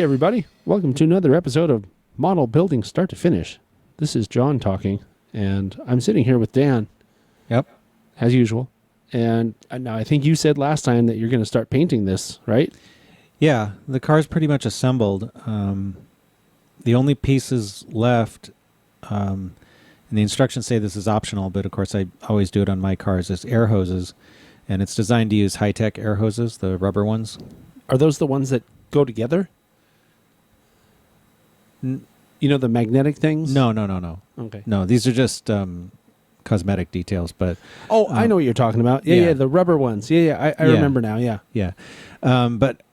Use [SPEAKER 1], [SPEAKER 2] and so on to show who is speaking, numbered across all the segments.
[SPEAKER 1] everybody. Welcome to another episode of Model Building Start to Finish. This is John talking, and I'm sitting here with Dan.
[SPEAKER 2] Yep.
[SPEAKER 1] As usual. And now I think you said last time that you're going to start painting this, right?
[SPEAKER 2] Yeah, the car's pretty much assembled. The only pieces left, and the instructions say this is optional, but of course I always do it on my cars, is air hoses. And it's designed to use high-tech air hoses, the rubber ones.
[SPEAKER 1] Are those the ones that go together? You know, the magnetic things?
[SPEAKER 2] No.
[SPEAKER 1] Okay.
[SPEAKER 2] No, these are just cosmetic details. But
[SPEAKER 1] I know what you're talking about. Yeah, the rubber ones. I remember now, yeah.
[SPEAKER 2] But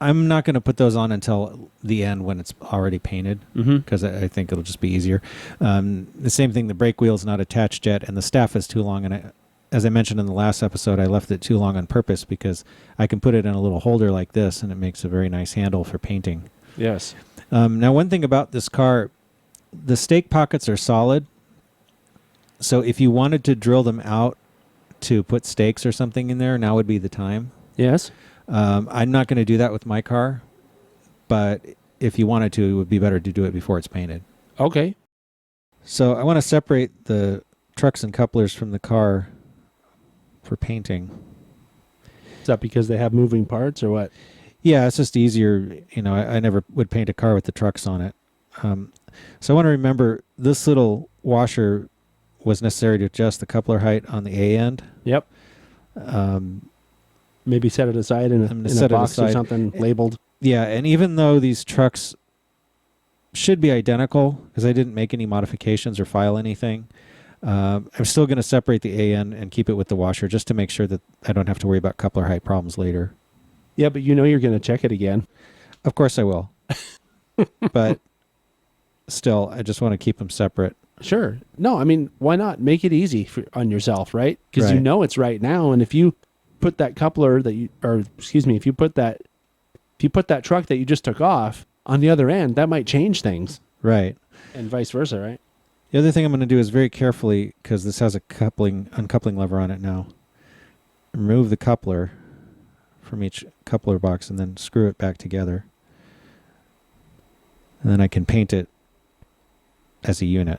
[SPEAKER 2] I'm not going to put those on until the end when it's already painted, because I think it'll just be easier. The same thing, the brake wheel's not attached yet, and the staff is too long, and as I mentioned in the last episode, I left it too long on purpose because I can put it in a little holder like this, and it makes a very nice handle for painting.
[SPEAKER 1] Yes.
[SPEAKER 2] Now, one thing about this car, the stake pockets are solid. So if you wanted to drill them out to put stakes or something in there, now would be the time.
[SPEAKER 1] Yes.
[SPEAKER 2] I'm not going to do that with my car, but if you wanted to, it would be better to do it before it's painted.
[SPEAKER 1] Okay.
[SPEAKER 2] So I want to separate the trucks and couplers from the car for painting.
[SPEAKER 1] Is that because they have moving parts or what?
[SPEAKER 2] Yeah, it's just easier. You know, I never would paint a car with the trucks on it. So I want to remember this little washer was necessary to adjust the coupler height on the A end.
[SPEAKER 1] Yep. Maybe set it aside in a box or something labeled.
[SPEAKER 2] Yeah, and even though these trucks should be identical, because I didn't make any modifications or file anything, I'm still going to separate the A end and keep it with the washer just to make sure that I don't have to worry about coupler height problems later.
[SPEAKER 1] Yeah, but you know you're going to check it again.
[SPEAKER 2] Of course I will. But still, I just want to keep them separate.
[SPEAKER 1] Sure. No, I mean, why not make it easy on yourself, right? Because you know it's right now, and if you put that coupler if you put that truck that you just took off on the other end, that might change things.
[SPEAKER 2] Right.
[SPEAKER 1] And vice versa, right?
[SPEAKER 2] The other thing I'm going to do is very carefully, because this has a uncoupling lever on it now, remove the coupler from each coupler box and then screw it back together. And then I can paint it as a unit.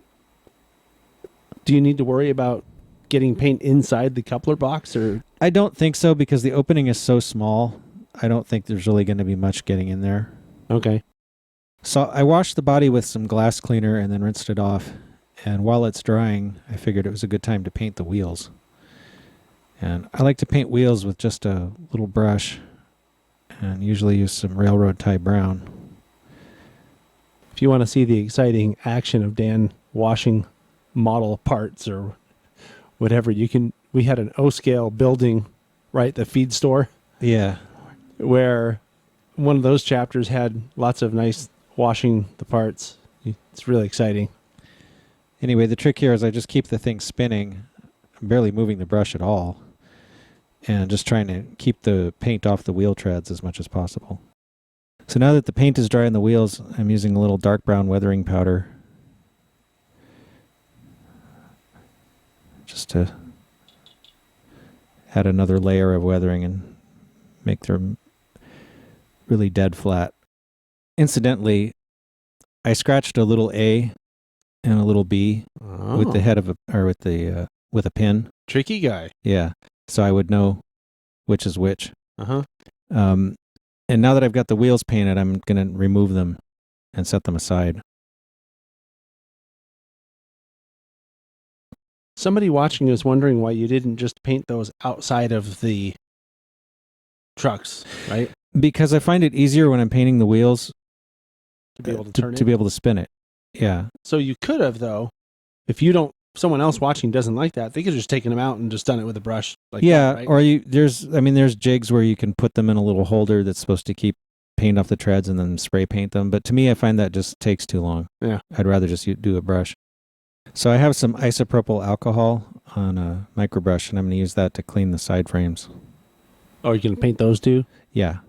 [SPEAKER 1] Do you need to worry about getting paint inside the coupler box? Or
[SPEAKER 2] I don't think so, because the opening is so small. I don't think there's really going to be much getting in there.
[SPEAKER 1] Okay.
[SPEAKER 2] So I washed the body with some glass cleaner and then rinsed it off. And while it's drying, I figured it was a good time to paint the wheels. And I like to paint wheels with just a little brush and usually use some railroad tie brown.
[SPEAKER 1] If you want to see the exciting action of Dan washing model parts or whatever, we had an O-scale building, right, the feed store.
[SPEAKER 2] Yeah.
[SPEAKER 1] Where one of those chapters had lots of nice washing the parts. It's really exciting.
[SPEAKER 2] Anyway, the trick here is I just keep the thing spinning. I'm barely moving the brush at all. And just trying to keep the paint off the wheel treads as much as possible. So now that the paint is dry on the wheels, I'm using a little dark brown weathering powder. Just to add another layer of weathering and make them really dead flat. Incidentally, I scratched a little A and a little B with the head of with a pin.
[SPEAKER 1] Tricky guy.
[SPEAKER 2] Yeah, so I would know which is which.
[SPEAKER 1] And
[SPEAKER 2] now that I've got the wheels painted, I'm going to remove them and set them aside.
[SPEAKER 1] Somebody watching is wondering why you didn't just paint those outside of the trucks, right?
[SPEAKER 2] Because I find it easier when I'm painting the wheels
[SPEAKER 1] to be able to turn it.
[SPEAKER 2] To be able to spin it. Yeah.
[SPEAKER 1] So you could have, though, if someone else watching doesn't like that, they could have just taken them out and just done it with a brush.
[SPEAKER 2] Yeah,
[SPEAKER 1] that, right?
[SPEAKER 2] or there's jigs where you can put them in a little holder that's supposed to keep paint off the treads and then spray paint them. But to me, I find that just takes too long.
[SPEAKER 1] Yeah.
[SPEAKER 2] I'd rather just do a brush. So I have some isopropyl alcohol on a microbrush, and I'm going to use that to clean the side frames.
[SPEAKER 1] Oh, you're going to paint those too?
[SPEAKER 2] Yeah.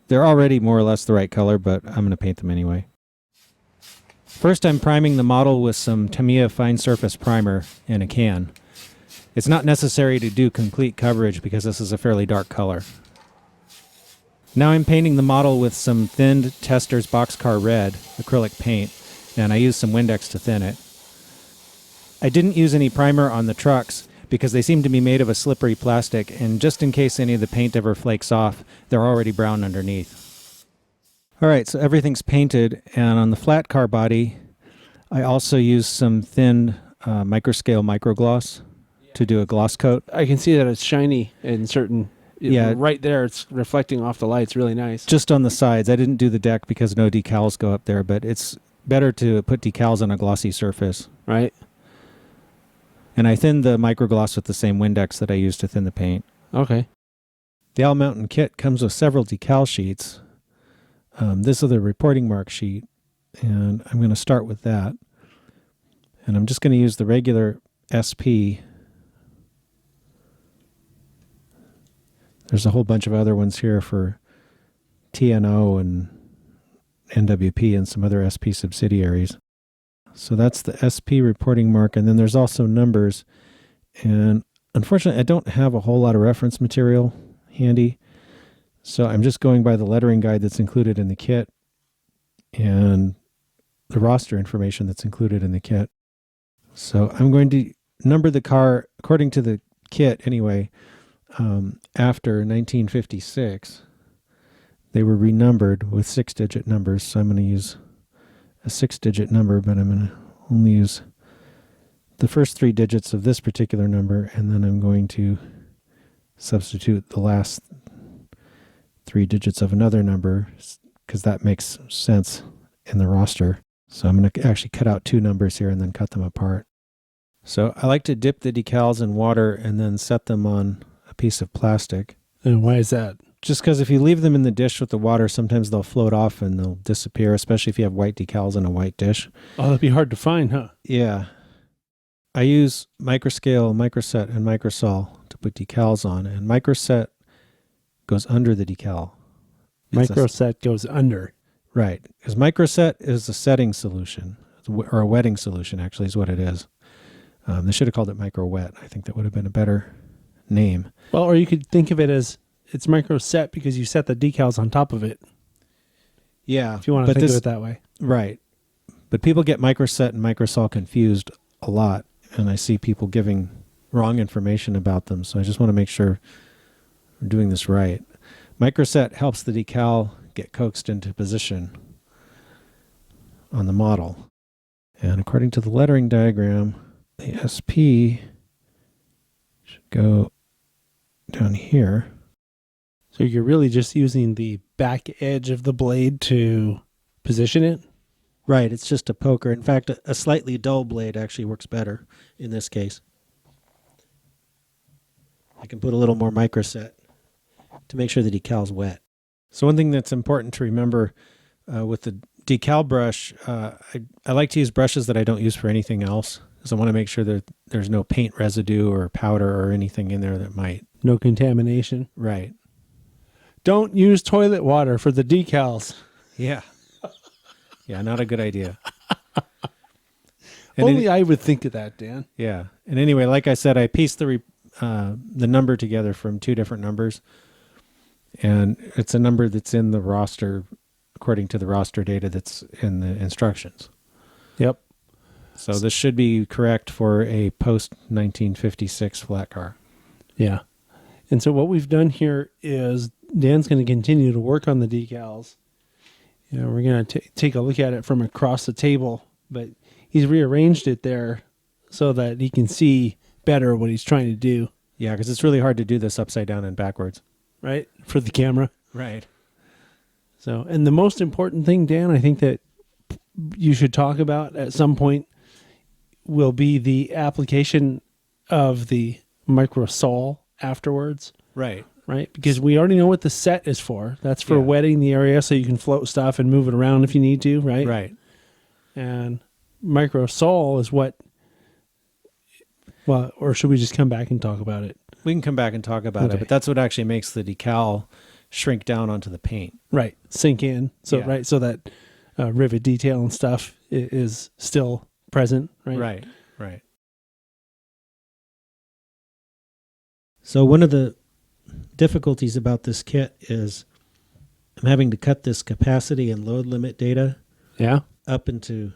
[SPEAKER 2] They're already more or less the right color, but I'm going to paint them anyway. First, I'm priming the model with some Tamiya fine surface primer in a can. It's not necessary to do complete coverage because this is a fairly dark color. Now I'm painting the model with some thinned Testors Boxcar Red acrylic paint, and I used some Windex to thin it. I didn't use any primer on the trucks because they seem to be made of a slippery plastic, and just in case any of the paint ever flakes off, they're already brown underneath. All right, so everything's painted, and on the Flatcar body, I also used some thin microscale microgloss to do a gloss coat.
[SPEAKER 1] I can see that it's shiny in certain...
[SPEAKER 2] Yeah.
[SPEAKER 1] Right there, it's reflecting off the lights. Really nice.
[SPEAKER 2] Just on the sides. I didn't do the deck because no decals go up there, but it's better to put decals on a glossy surface.
[SPEAKER 1] Right.
[SPEAKER 2] And I thinned the microgloss with the same Windex that I used to thin the paint.
[SPEAKER 1] Okay.
[SPEAKER 2] The Owl Mountain kit comes with several decal sheets. This is the reporting mark sheet, and I'm going to start with that. And I'm just going to use the regular SP. There's a whole bunch of other ones here for TNO and NWP and some other SP subsidiaries. So that's the SP reporting mark, and then there's also numbers. And unfortunately, I don't have a whole lot of reference material handy, so I'm just going by the lettering guide that's included in the kit and the roster information that's included in the kit. So I'm going to number the car according to the kit anyway. After 1956, they were renumbered with 6-digit numbers, so I'm going to use a 6-digit number, but I'm going to only use the first 3 digits of this particular number, and then I'm going to substitute the last 3 digits of another number, because that makes sense in the roster. So I'm going to actually cut out 2 numbers here and then cut them apart. So I like to dip the decals in water and then set them on piece of plastic.
[SPEAKER 1] And why is that?
[SPEAKER 2] Just because if you leave them in the dish with the water, sometimes they'll float off and they'll disappear, especially if you have white decals in a white dish.
[SPEAKER 1] Oh, that'd be hard to find, huh?
[SPEAKER 2] Yeah. I use Microscale, Microset, and Microsol to put decals on, and Microset goes under the decal.
[SPEAKER 1] Microset goes under.
[SPEAKER 2] Right. Because Microset is a setting solution, or a wetting solution, actually, is what it is. They should have called it Micro Wet. I think that would have been a better name.
[SPEAKER 1] Well, or you could think of it as it's Microset because you set the decals on top of it.
[SPEAKER 2] Yeah.
[SPEAKER 1] If you want to think of it that way.
[SPEAKER 2] Right. But people get Microset and Microsol confused a lot, and I see people giving wrong information about them, so I just want to make sure we're doing this right. Microset helps the decal get coaxed into position on the model. And according to the lettering diagram, the SP should go down here.
[SPEAKER 1] So you're really just using the back edge of the blade to position it?
[SPEAKER 2] Right, it's just a poker. In fact, a slightly dull blade actually works better in this case. I can put a little more Microset to make sure the decal's wet. So one thing that's important to remember with the decal brush, I like to use brushes that I don't use for anything else, because I want to make sure that there's no paint residue or powder or anything in there that might.
[SPEAKER 1] No contamination.
[SPEAKER 2] Right.
[SPEAKER 1] Don't use toilet water for the decals.
[SPEAKER 2] Yeah. Yeah, not a good idea.
[SPEAKER 1] Only I would think of that, Dan.
[SPEAKER 2] Yeah. And anyway, like I said, I pieced the number together from 2 different numbers. And it's a number that's in the roster according to the roster data that's in the instructions.
[SPEAKER 1] Yep.
[SPEAKER 2] So this should be correct for a post-1956 flat car.
[SPEAKER 1] Yeah. And so what we've done here is Dan's going to continue to work on the decals. You know, we're going to take a look at it from across the table, but he's rearranged it there so that he can see better what he's trying to do.
[SPEAKER 2] Yeah, because it's really hard to do this upside down and backwards.
[SPEAKER 1] Right? For the camera.
[SPEAKER 2] Right.
[SPEAKER 1] So, and the most important thing, Dan, I think that you should talk about at some point will be the application of the Microsol afterwards.
[SPEAKER 2] Right.
[SPEAKER 1] Right? Because we already know what the set is for. That's for wetting the area so you can float stuff and move it around if you need to, right?
[SPEAKER 2] Right.
[SPEAKER 1] And Microsol is what, well, or should we just come back and talk about it?
[SPEAKER 2] We can come back and talk about it, but that's what actually makes the decal shrink down onto the paint.
[SPEAKER 1] Right. Sink in. So, right. So that rivet detail and stuff is still present, right?
[SPEAKER 2] Right. Right. So one of the difficulties about this kit is
[SPEAKER 3] I'm having to cut this capacity and load limit data
[SPEAKER 1] Yeah.
[SPEAKER 3] up into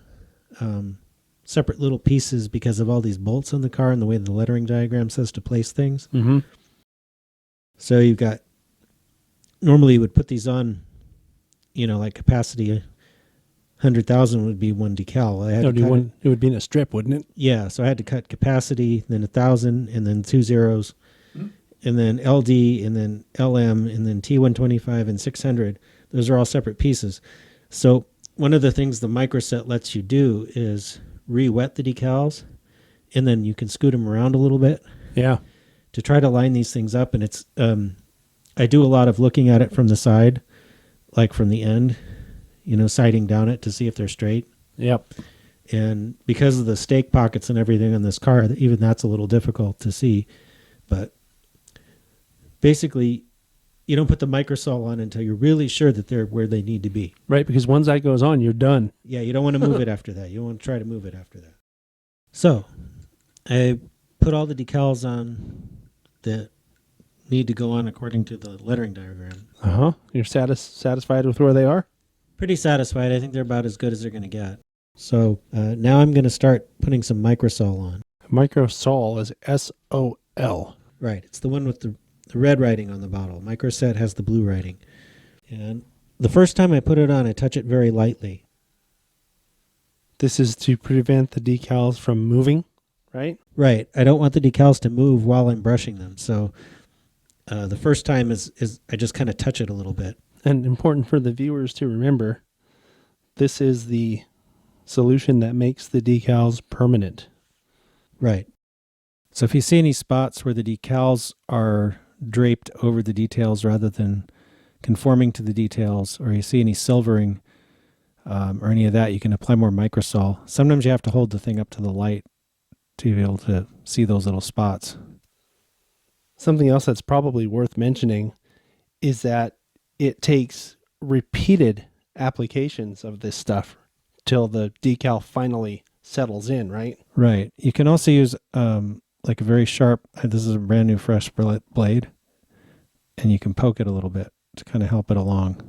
[SPEAKER 3] separate little pieces because of all these bolts on the car and the way the lettering diagram says to place things.
[SPEAKER 1] Mm-hmm.
[SPEAKER 3] So you've got, normally you would put these on, like capacity 100,000 would be one decal. I had to cut
[SPEAKER 1] It would be in a strip, wouldn't it?
[SPEAKER 3] Yeah, so I had to cut capacity, then 1,000, and then 2 zeros, and then LD, and then LM, and then T125 and 600. Those are all separate pieces. So one of the things the Microset lets you do is re-wet the decals, and then you can scoot them around a little bit.
[SPEAKER 1] Yeah.
[SPEAKER 3] To try to line these things up. And it's, I do a lot of looking at it from the side, like from the end, sighting down it to see if they're straight.
[SPEAKER 1] Yep.
[SPEAKER 3] And because of the stake pockets and everything on this car, even that's a little difficult to see. But basically, you don't put the Microsol on until you're really sure that they're where they need to be.
[SPEAKER 1] Right, because once that goes on, you're done.
[SPEAKER 3] Yeah, you don't want to move it after that. You don't want to try to move it after that. So I put all the decals on that need to go on according to the lettering diagram.
[SPEAKER 1] Uh-huh. You're satisfied with where they are?
[SPEAKER 3] Pretty satisfied. I think they're about as good as they're going to get. So now I'm going to start putting some Microsol on.
[SPEAKER 1] Microsol is S-O-L.
[SPEAKER 3] Right. It's the one with the red writing on the bottle. Microset has the blue writing. And the first time I put it on, I touch it very lightly.
[SPEAKER 1] This is to prevent the decals from moving, right?
[SPEAKER 3] Right. I don't want the decals to move while I'm brushing them. So the first time is I just kind of touch it a little bit.
[SPEAKER 1] And important for the viewers to remember, this is the solution that makes the decals permanent.
[SPEAKER 3] Right.
[SPEAKER 2] So if you see any spots where the decals are draped over the details rather than conforming to the details, or you see any silvering or any of that, you can apply more Microsol. Sometimes you have to hold the thing up to the light to be able to see those little spots.
[SPEAKER 1] Something else that's probably worth mentioning is that it takes repeated applications of this stuff till the decal finally settles in, right?
[SPEAKER 2] Right. You can also use like a very sharp, this is a brand new fresh blade, and you can poke it a little bit to kind of help it along.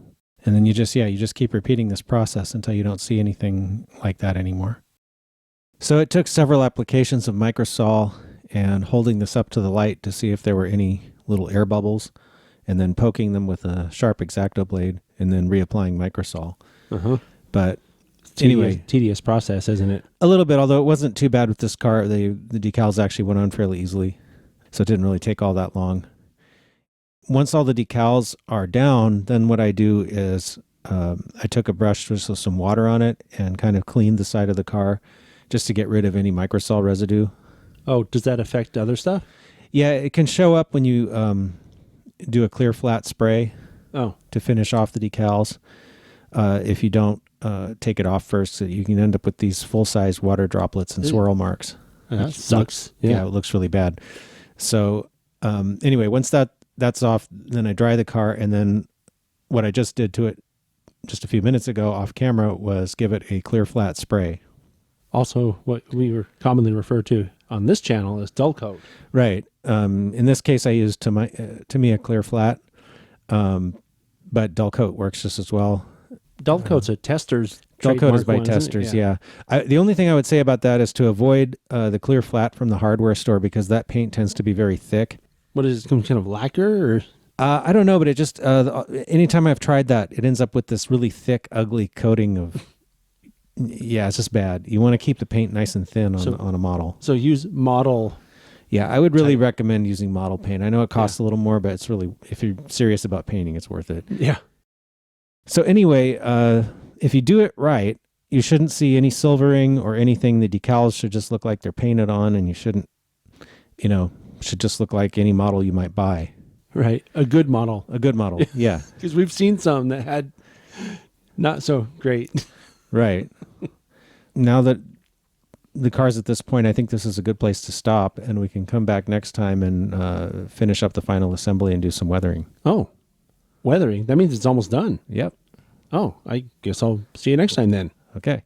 [SPEAKER 2] And then you just keep repeating this process until you don't see anything like that anymore. So it took several applications of Microsol and holding this up to the light to see if there were any little air bubbles, and then poking them with a sharp X-Acto blade, and then reapplying Microsol.
[SPEAKER 1] Uh-huh.
[SPEAKER 2] But
[SPEAKER 1] Anyway, tedious process, isn't it?
[SPEAKER 2] A little bit, although it wasn't too bad with this car. The decals actually went on fairly easily, so it didn't really take all that long. Once all the decals are down, then what I do is I took a brush with some water on it and kind of cleaned the side of the car just to get rid of any Microsol residue.
[SPEAKER 1] Oh, does that affect other stuff?
[SPEAKER 2] Yeah, it can show up when you do a clear flat spray to finish off the decals. If you don't take it off first, so you can end up with these full-size water droplets and swirl marks.
[SPEAKER 1] That sucks.
[SPEAKER 2] Yeah, it looks really bad. So anyway, once that's off, then I dry the car, and then what I just did to it just a few minutes ago off camera was give it a clear flat spray.
[SPEAKER 1] Also, what we were commonly referred to on this channel as dull coat.
[SPEAKER 2] Right. In this case, I used Tamiya clear flat, but dull coat works just as well.
[SPEAKER 1] Dull coat's a tester's
[SPEAKER 2] Dull coat is by
[SPEAKER 1] one,
[SPEAKER 2] testers, yeah. The only thing I would say about that is to avoid the clear flat from the hardware store, because that paint tends to be very thick.
[SPEAKER 1] What is it, some kind of lacquer? Or?
[SPEAKER 2] I don't know, but it just, anytime I've tried that, it ends up with this really thick, ugly coating of, yeah, it's just bad. You want to keep the paint nice and thin on a model.
[SPEAKER 1] So use model.
[SPEAKER 2] Yeah, I would really recommend using model paint. I know it costs a little more, but it's really, if you're serious about painting, it's worth it.
[SPEAKER 1] Yeah.
[SPEAKER 2] So anyway, if you do it right, you shouldn't see any silvering or anything. The decals should just look like they're painted on, and you shouldn't, should just look like any model you might buy.
[SPEAKER 1] Right. A good model.
[SPEAKER 2] A good model, yeah.
[SPEAKER 1] Because we've seen some that had not so great.
[SPEAKER 2] Right. Now that the car's at this point, I think this is a good place to stop, and we can come back next time and finish up the final assembly and do some weathering.
[SPEAKER 1] Oh, weathering. That means it's almost done.
[SPEAKER 2] Yep.
[SPEAKER 1] Oh, I guess I'll see you next time then.
[SPEAKER 2] Okay.